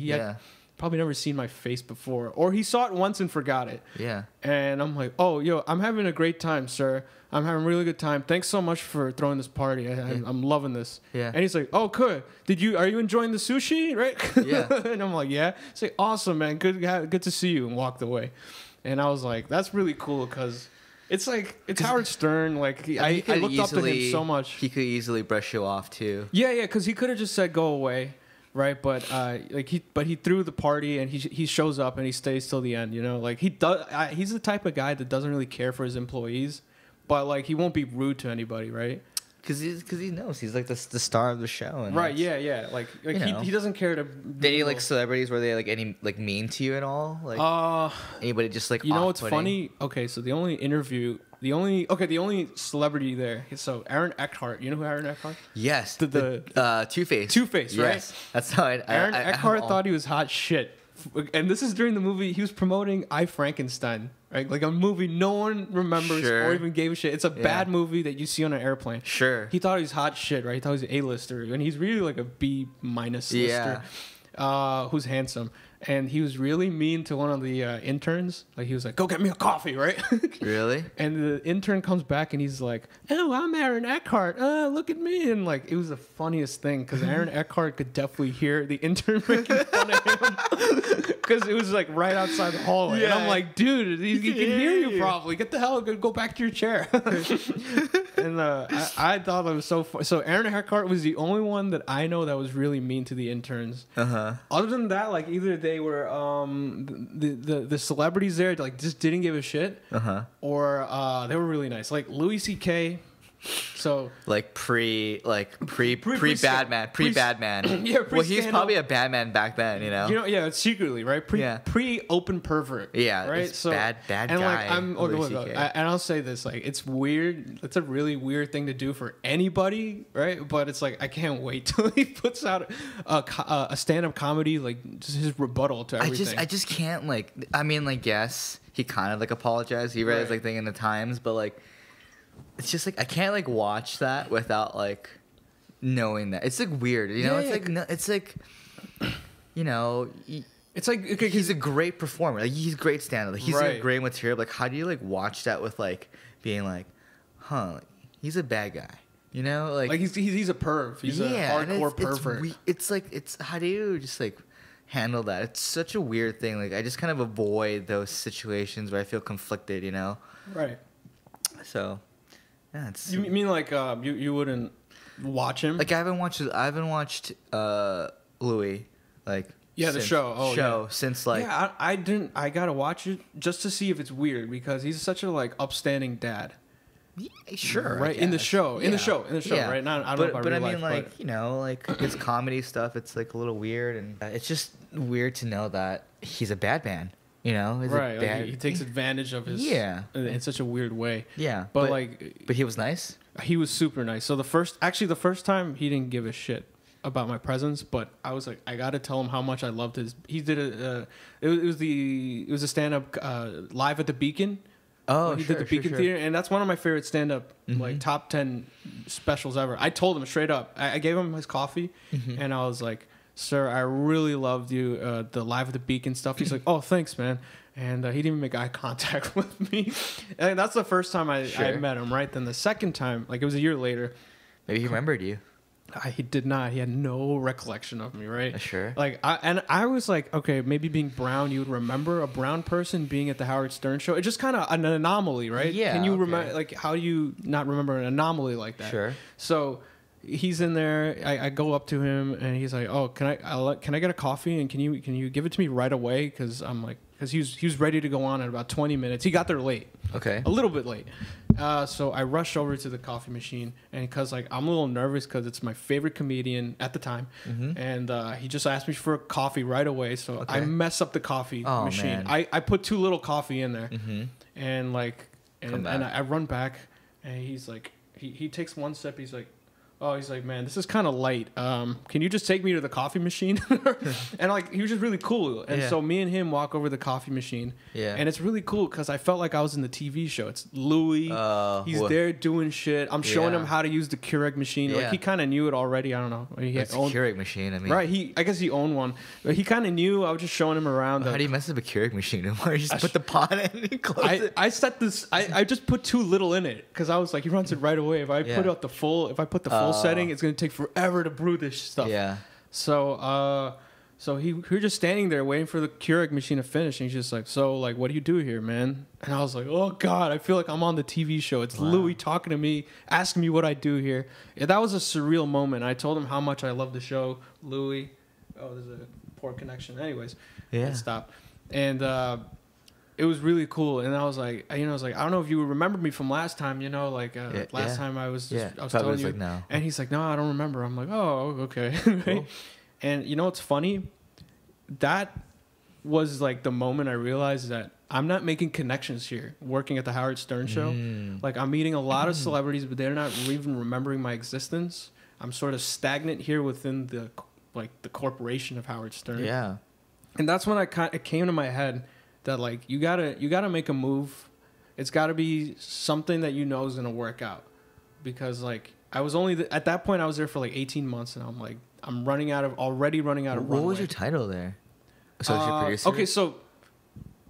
probably never seen my face before, or he saw it once and forgot it. Yeah. And I'm like, oh, yo, I'm having a great time, sir. I'm having a really good time. Thanks so much for throwing this party. I'm loving this. Yeah. And he's like, oh, good. Are you enjoying the sushi? Right? Yeah. And I'm like, yeah. He's like, awesome, man. Good to see you. And walked away. And I was like, that's really cool because it's like, it's Howard Stern. Like, I looked up to him so much. He could easily brush you off too. Yeah, because he could have just said, go away. Right, but he threw the party and he shows up and he stays till the end. You know, like he's the type of guy that doesn't really care for his employees, but like he won't be rude to anybody, right? Because he knows he's like the star of the show. And right, yeah. Like he doesn't care to. Any like celebrities were they like any like mean to you at all? Like anybody just like you know what's funny? Okay, so the only celebrity there. So Aaron Eckhart, you know who Aaron Eckhart? Yes, the Two-Face. Two-Face, right? Yes, that's how Aaron Eckhart thought he was hot shit, and this is during the movie he was promoting I, Frankenstein, right? Like a movie no one remembers or even gave a shit. It's a bad movie that you see on an airplane. Sure. He thought he was hot shit, right? He thought he was an A-lister, and he's really like a B- lister. Who's handsome. And he was really mean to one of the interns. Like, he was like, go get me a coffee, right? Really? And the intern comes back, and he's like, oh, I'm Aaron Eckhart. Look at me. And, like, it was the funniest thing, because Aaron Eckhart could definitely hear the intern making fun of him. Because it was, like, right outside the hallway. Yeah. And I'm like, dude, he can hear you probably. Get the hell, go back to your chair. And I thought it was so funny. So Aaron Eckhart was the only one that I know that was really mean to the interns. Other than that, like, either they were the celebrities there like just didn't give a shit, or they were really nice. Like Louis C.K. So like pre Batman. Yeah, well, he's probably a Batman back then, you know. Yeah, secretly, right? Pre open pervert. Yeah, right. So bad and guy. Like and I'll say this, like it's weird. It's a really weird thing to do for anybody, right? But it's like I can't wait till he puts out a stand-up comedy, like just his rebuttal to everything. I just can't like. I mean, like yes, he kind of like apologized. He read his like thing in the Times, but like. It's just like I can't like watch that without like knowing that it's like weird, you know. It's like you know, it's like okay, he's a great performer. Like he's great stand-up. Like he's like great material. Like how do you like watch that with like being like, like, he's a bad guy, you know? Like he's a perv. He's a hardcore pervert. It's how do you just like handle that? It's such a weird thing. Like I just kind of avoid those situations where I feel conflicted, you know? Right. So. Yeah, you mean like you wouldn't watch him? Like I haven't watched Louis like the show since like I didn't. I gotta watch it just to see if it's weird because he's such a like upstanding dad. Yeah, sure, right in the show, in the show, right? Not I don't know about but real I mean, life, like but. You know, like his comedy stuff. It's like a little weird, and it's just weird to know that he's a bad man. You know, right? Like he takes advantage of his in such a weird way. Yeah, but he was nice. He was super nice. So the first time he didn't give a shit about my presence, but I was like, I gotta tell him how much I loved his. He did it was a stand up live at the Beacon. Oh, he did the Beacon Theater, and that's one of my favorite stand up like top 10 specials ever. I told him straight up. I gave him his coffee, and I was like, sir, I really loved you, the live at the Beacon stuff. He's like, oh, thanks, man. And he didn't even make eye contact with me. And that's the first time I met him, right? Then the second time, like it was a year later. Maybe he remembered you. He did not. He had no recollection of me, right? Sure. Like, I was like, okay, maybe being brown, you would remember a brown person being at the Howard Stern show. It's just kind of an anomaly, right? Yeah. Can you remember, like, how do you not remember an anomaly like that? Sure. So he's in there. I go up to him and he's like, "Oh, can I get a coffee and can you give it to me right away?" Because I'm like, because he was ready to go on in about 20 minutes. He got there late. Okay. A little bit late. So I rush over to the coffee machine and because like I'm a little nervous because it's my favorite comedian at the time, and he just asked me for a coffee right away. So I mess up the coffee machine. Man. I put too little coffee in there, and I run back and he's like, he takes one sip. He's like, oh, he's like, man, this is kind of light. Can you just take me to the coffee machine? And like, he was just really cool. And Yeah. so me and him walk over to the coffee machine. Yeah. And it's really cool because I felt like I was in the TV show. It's Louis. He's What- there doing shit. I'm showing Yeah. him how to use the Keurig machine. Yeah. Like, he kind of knew it already. I don't know. He It's a Keurig machine. I mean, Right. I guess he owned one. But he kind of knew. I was just showing him around. How do you mess up a Keurig machine? Why don't you just put the pot in and close it? I set this. I just put too little in it because I was like, he runs it right away. If I Yeah. put out the full, if I put the full setting, it's gonna take forever to brew this stuff. Yeah. So, we were just standing there waiting for the Keurig machine to finish, and he's just like, so, like, what do you do here, man? And I was like, oh God, I feel like I'm on the TV show. It's Louis talking to me, asking me what I do here. Yeah, that was a surreal moment. I told him how much I love the show, Louis. Oh, there's a poor connection. Anyways, Yeah. it stopped, and it was really cool. And I was like, I don't know if you remember me from last time, last time I was Yeah. I was Probably telling was you. like, no. And he's like, no, I don't remember. I'm like, oh, okay. Cool. And you know what's funny? That was like the moment I realized that I'm not making connections here working at the Howard Stern show. Like, I'm meeting a lot of celebrities, but they're not even remembering my existence. I'm sort of stagnant here within the corporation of Howard Stern. Yeah. And that's when it came to my head that, like, you gotta make a move. It's gotta be something that you know is gonna work out, because like I was only at that point I was there for like 18 months, and I'm like, I'm already running out of What runway. was your title there? Associate producer? Okay, so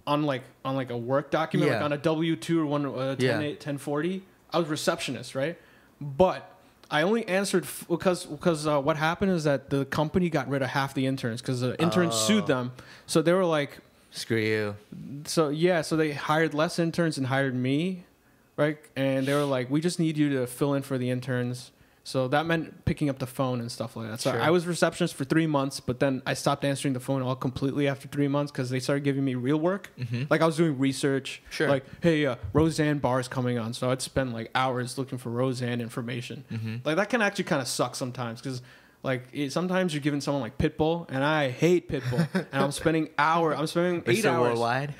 on like a work document, like Yeah. on a W-2 or 1040, I was receptionist, right? But I only answered because what happened is that the company got rid of half the interns because the interns sued them. So they were like, Screw you. so they hired less interns and hired me, right? And they were like, we just need you to fill in for the interns. So that meant picking up the phone and stuff like that. So Sure. I was receptionist for 3 months, but then I stopped answering the phone all completely after 3 months because they started giving me real work. Like, I was doing research. Sure. Like, hey, Roseanne Barr's coming on. So I'd spend like hours looking for Roseanne information. Like, that can actually kind of suck sometimes because sometimes you're giving someone like Pitbull, and I hate Pitbull, and I'm spending 8 Mr. hours. Worldwide.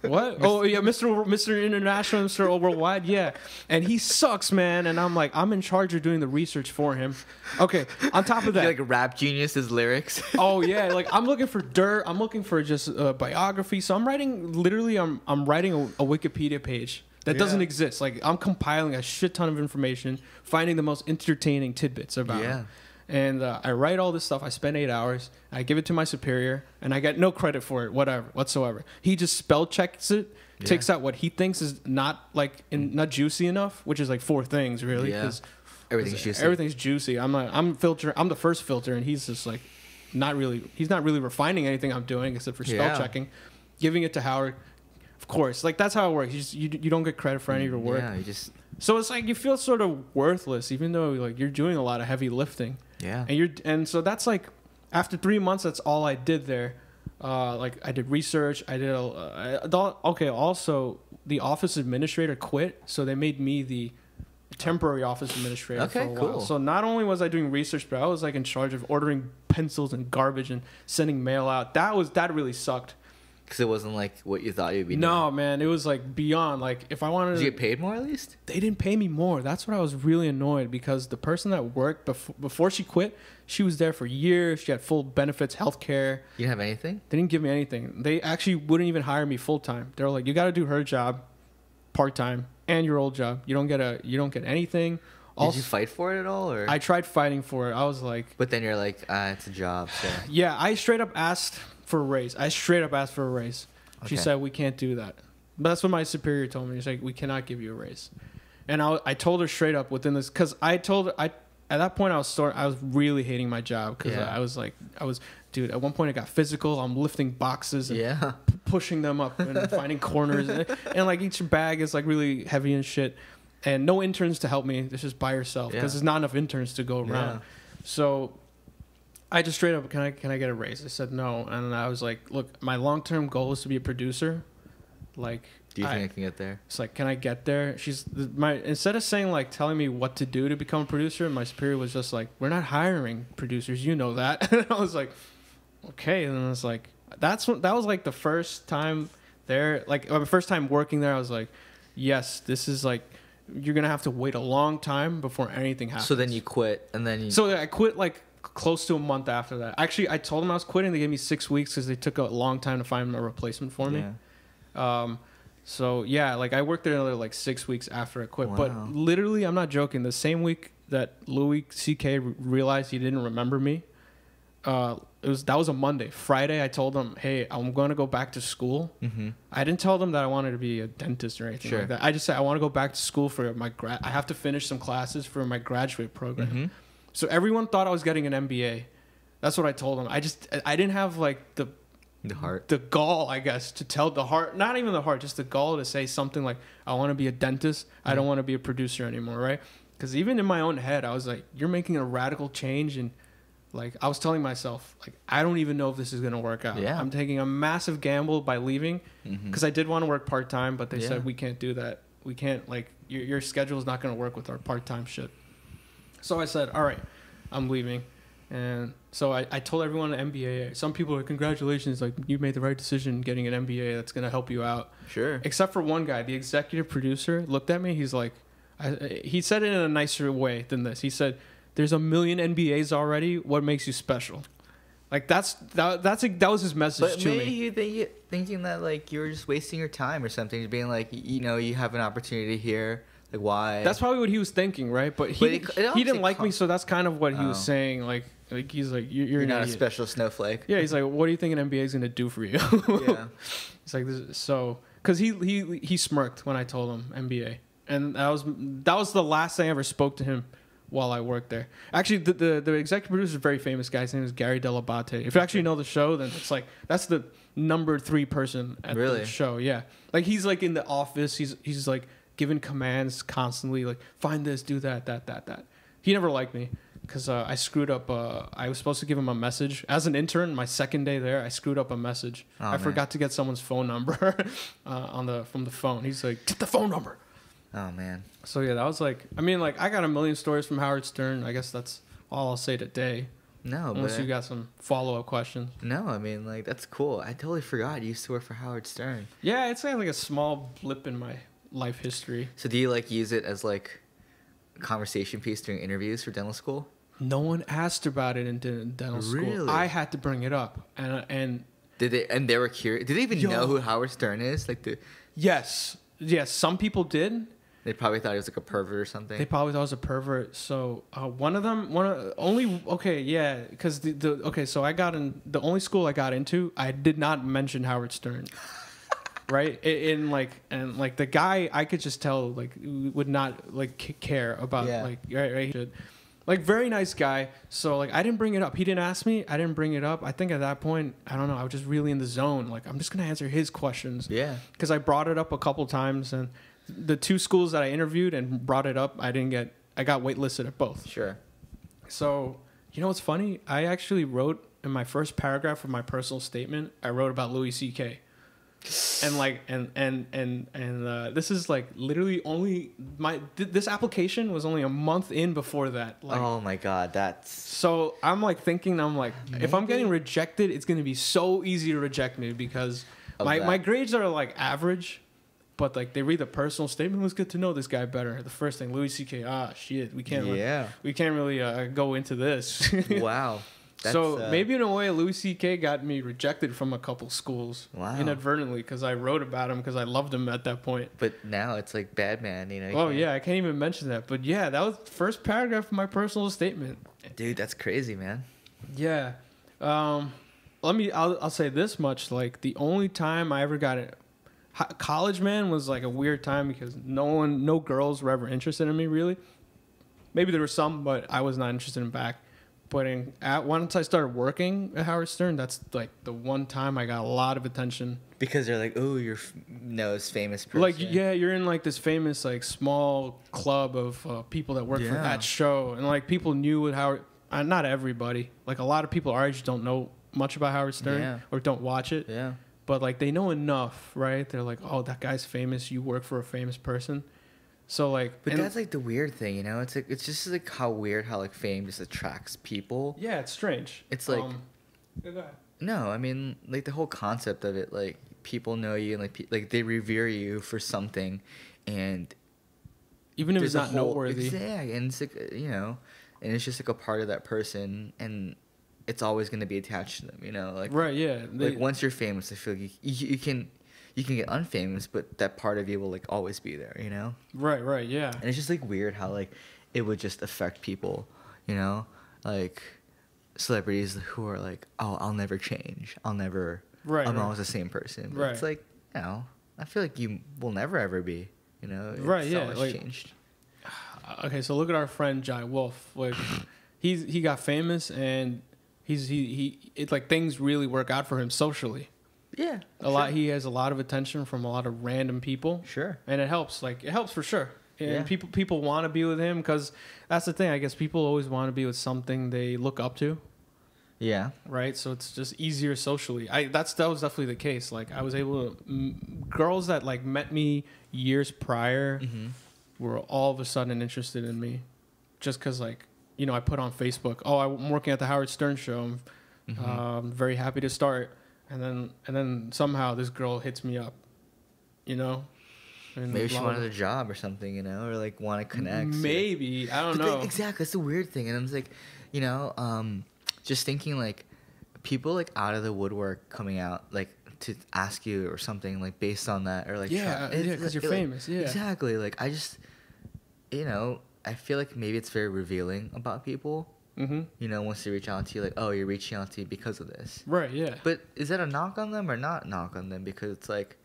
What? Oh yeah, Mr. International, Mr. Worldwide, yeah. And he sucks, man. And I'm like, I'm in charge of doing the research for him. Okay. On top of that, You're like a rap genius's lyrics. oh yeah, like I'm looking for dirt. I'm looking for just a biography. So I'm writing a Wikipedia page that doesn't exist. Like, I'm compiling a shit ton of information, finding the most entertaining tidbits about him. And I write all this stuff. I spend 8 hours. I give it to my superior, and I get no credit for it, whatsoever. He just spell checks it, takes out what he thinks is not juicy enough, which is like 4 things really. Yeah. 'Cause Everything's juicy. Everything's juicy. I'm the first filter, and he's just like he's not really refining anything I'm doing except for spell checking, giving it to Howard. Of course, like, that's how it works. You don't get credit for any of your work. Yeah, you just... So it's like you feel sort of worthless, even though like you're doing a lot of heavy lifting. Yeah. And so that's like, after 3 months, that's all I did there. Like, I did research. I did also the office administrator quit, so they made me the temporary office administrator for a while. Cool. So not only was I doing research, but I was like in charge of ordering pencils and garbage and sending mail out. That really sucked. Because it wasn't like what you thought you'd be No, doing. man, it was like beyond. Like, if I wanted Did to you get paid more at least? they didn't pay me more. That's what I was really annoyed, because the person that worked before she quit, she was there for years. She had full benefits, health care. You didn't have anything? They didn't give me anything. They actually wouldn't even hire me full time. They were like, you got to do her job part time and your old job. You don't get anything. Did you fight for it at all? Or? I tried fighting for it. I was like, But then you're like, it's a job. So. yeah, I straight up asked for a raise. She Okay. said, we can't do that. But that's what my superior told me. He's like, we cannot give you a raise. And I told her straight up within this, because I told her, at that point I was really hating my job, because Yeah. dude, at one point it got physical. I'm lifting boxes and pushing them up and finding corners. And like, each bag is like really heavy and shit. And no interns to help me. It's just by yourself, because there's not enough interns to go around. Yeah. So I just straight up, can I get a raise? I said no. And I was like, look, my long-term goal is to be a producer. Like, Do you think I can get there? it's like, can I get there? Instead of saying, like, telling me what to do to become a producer, my superior was just like, we're not hiring producers, you know that. And I was like, okay. And then it's like, that was like the first time there, like, my first time working there. I was like, yes, this is like, you're gonna have to wait a long time before anything happens. So then you quit, and then you... So I quit like close to a month after that. Actually, I told them I was quitting. They gave me 6 weeks because they took a long time to find a replacement for me. So yeah, like I worked there another like 6 weeks after I quit. Wow. But literally, I'm not joking. The same week that Louis C.K. realized he didn't remember me, that was a Monday. Friday, I told him, "Hey, I'm going to go back to school." Mm-hmm. I didn't tell them that I wanted to be a dentist or anything like that. I just said I want to go back to school for my I have to finish some classes for my graduate program. Mm-hmm. So everyone thought I was getting an MBA. That's what I told them. I didn't have like the heart, the gall, I guess, to tell the heart, not even the heart, just the gall to say something like, I want to be a dentist. I don't want to be a producer anymore, right? Because even in my own head, I was like, you're making a radical change. And like, I was telling myself, like, I don't even know if this is going to work out. Yeah. I'm taking a massive gamble by leaving because I did want to work part-time, but they said, we can't do that. We can't, like, your schedule is not going to work with our part-time shit. So I said, all right, I'm leaving. And so I told everyone an MBA. Some people are like, congratulations, like you made the right decision getting an MBA. That's gonna help you out. Sure. Except for one guy, the executive producer, looked at me. He's like, he said it in a nicer way than this. He said, "There's a million MBAs already. What makes you special?" Like that was his message to me. But maybe you thinking that like you were just wasting your time or something, just being like, you know, you have an opportunity here. Like why? That's probably what he was thinking, right? But he didn't like me, so that's kind of what he was saying. Like he's like, you're not idiot. a special snowflake. Yeah, he's like, what do you think an MBA is gonna do for you? Yeah. He's like, so because he smirked when I told him MBA, and that was the last thing I ever spoke to him while I worked there. Actually, the executive producer is a very famous guy. His name is Gary Delabate. If you actually know the show, then it's like that's the number 3 person at the show. Yeah, like he's like in the office. He's like giving commands constantly, like find this, do that. He never liked me because I screwed up. I was supposed to give him a message as an intern. My second day there, I screwed up a message. I forgot to get someone's phone number from the phone. He's like, get the phone number. Oh man. So yeah, that was like, I mean, like I got a million stories from Howard Stern. I guess that's all I'll say today. No, unless you got some follow-up questions. No, I mean, like that's cool. I totally forgot you used to work for Howard Stern. Yeah, it's like a small blip in my life history. So do you like use it as like a conversation piece during interviews for dental school? No one asked about it in dental school. Really? I had to bring it up, and did they? And they were curious. Did they even know who Howard Stern is? Like yes. Some people did. They probably thought he was like a pervert or something. They probably thought I was a pervert. So because so I got in the only school I got into. I did not mention Howard Stern. Right, and the guy, I could just tell like would not like care about like very nice guy. So like I didn't bring it up. He didn't ask me. I didn't bring it up. I think at that point, I don't know. I was just really in the zone. Like I'm just gonna answer his questions. Yeah. Because I brought it up a couple times, and the 2 schools that I interviewed and brought it up, I got waitlisted at both. Sure. So you know what's funny? I actually wrote in my first paragraph of my personal statement. I wrote about Louis C.K. And like this is like literally only this application was only a month in before that. Like, oh my god, that's so I'm like thinking if I'm getting rejected, it's gonna be so easy to reject me because my grades are like average, but like they read the personal statement. It was good to know this guy better. The first thing, Louis C.K. Shit, we can't really go into this. Wow. So maybe in a way, Louis C.K. got me rejected from a couple schools inadvertently because I wrote about him because I loved him at that point. But now it's like Batman, you know. Oh yeah, I can't even mention that. But yeah, that was the first paragraph of my personal statement. Dude, that's crazy, man. Yeah. I'll say this much: like the only time I ever got it, college, man, was like a weird time because no girls were ever interested in me really. Maybe there were some, but I was not interested in back. But once I started working at Howard Stern, that's like the one time I got a lot of attention. Because they're like, oh, you're this famous person. Like, yeah, you're in like this famous like small club of people that work for that show, and like people knew what Howard. Not everybody. Like a lot of people our age don't know much about Howard Stern or don't watch it. Yeah. But like they know enough, right? They're like, oh, that guy's famous. You work for a famous person. So like, but that's like the weird thing, you know. It's like it's just like how weird how like fame just attracts people. Yeah, it's strange. It's like, no, I mean like the whole concept of it, like people know you and like they revere you for something, and Even if it's there's a not whole- noteworthy. Exactly, and it's like, you know, and it's just like a part of that person, and it's always going to be attached to them, you know, like Right, yeah. like once you're famous, I feel like you can get unfamous, but that part of you will like always be there, you know. Right, yeah. And it's just like weird how like it would just affect people, you know, like celebrities who are like, oh, I'll never change, I'm Right. always the same person. But Right. It's like, you know, I feel like you will never ever be, you know. It's Right, yeah, always like- changed. Okay, so look at our friend Jai Wolf. Like, he got famous, and it's like things really work out for him socially. Yeah, A lot. He has a lot of attention from a lot of random people. Sure. And it helps. Like, it helps for sure. And Yeah. people want to be with him because that's the thing. I guess people always want to be with something they look up to. Yeah. Right, so it's just easier socially. That was definitely the case. Like, I was able to girls that like met me years prior Mm-hmm. were all of a sudden interested in me, just because like, you know, I put on Facebook, oh, I'm working at the Howard Stern show. I'm very happy to start, and then somehow this girl hits me up, you know. And Maybe she blah, wanted a job or something, you know, or like want to connect. maybe I don't know. Exactly, that's a weird thing, and I'm just like, you know, just thinking like people like out of the woodwork coming out like to ask you or something like based on that or like Yeah, yeah, 'cause you're famous, yeah. exactly. Like I just, you know, I feel like maybe it's very revealing about people. Mm-hmm. You know, once they reach out to you, like, oh, you're reaching out to you because of this. Right, yeah. But is that a knock on them or not knock on them? Because it's like,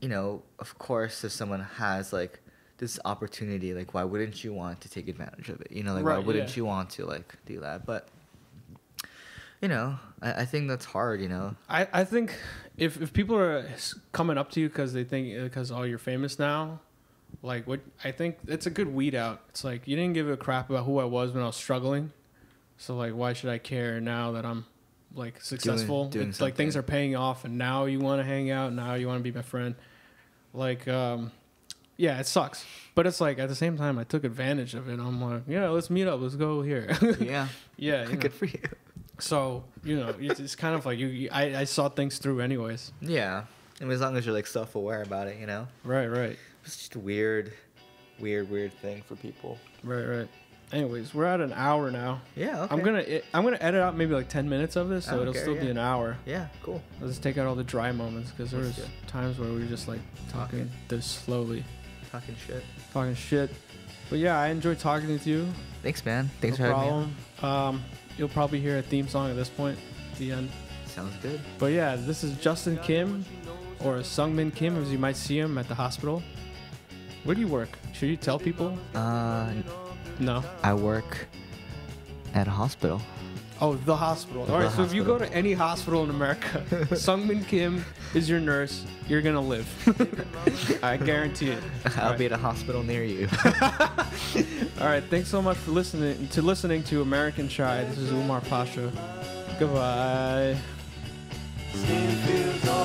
you know, of course, if someone has like this opportunity, like, why wouldn't you want to take advantage of it? You know, like, why Right, wouldn't yeah. you want to like do that? But you know, I think that's hard. You know, I think if people are coming up to you because they think because oh you're famous now, like what I think it's a good weed out. It's like you didn't give a crap about who I was when I was struggling, so like why should I care now that I'm like successful? Doing It's like things something. are paying off, and now you want to hang out. Now you want to be my friend. Like yeah, it sucks, but it's like at the same time I took advantage of it. I'm like yeah, let's meet up. Let's go here. yeah, yeah. You know. good for you. So you know, it's kind of like I saw things through anyways. Yeah, I mean, as long as you're like self-aware about it, you know, Right. it's just a weird thing for people. Right. Anyways, we're at an hour now. Yeah, okay. I'm gonna edit out maybe like 10 minutes of this, I so don't it'll care, still be yeah. an hour. Yeah, cool. Let's just take out all the dry moments because there Let's was do it. times where we were just like talking this slowly, Talking shit. talking shit. But yeah, I enjoyed talking with you. Thanks, man. Thanks No for having me. problem. You'll probably hear a theme song at this point, at the end. On. Sounds good. But yeah, this is Justin Kim, or Sungmin Kim, as you might see him at the hospital. Where do you work? Should you tell people? No. I work at a hospil. Oh, the hospital. All right, so if you go to any hospital in America, Sungmin Kim is your nurse. You're gonna live. I guarantee it. I'll be at a hospital near you. All right, thanks so much for listening to American Chai. This is Umar Pasha. Goodbye. Skin feels all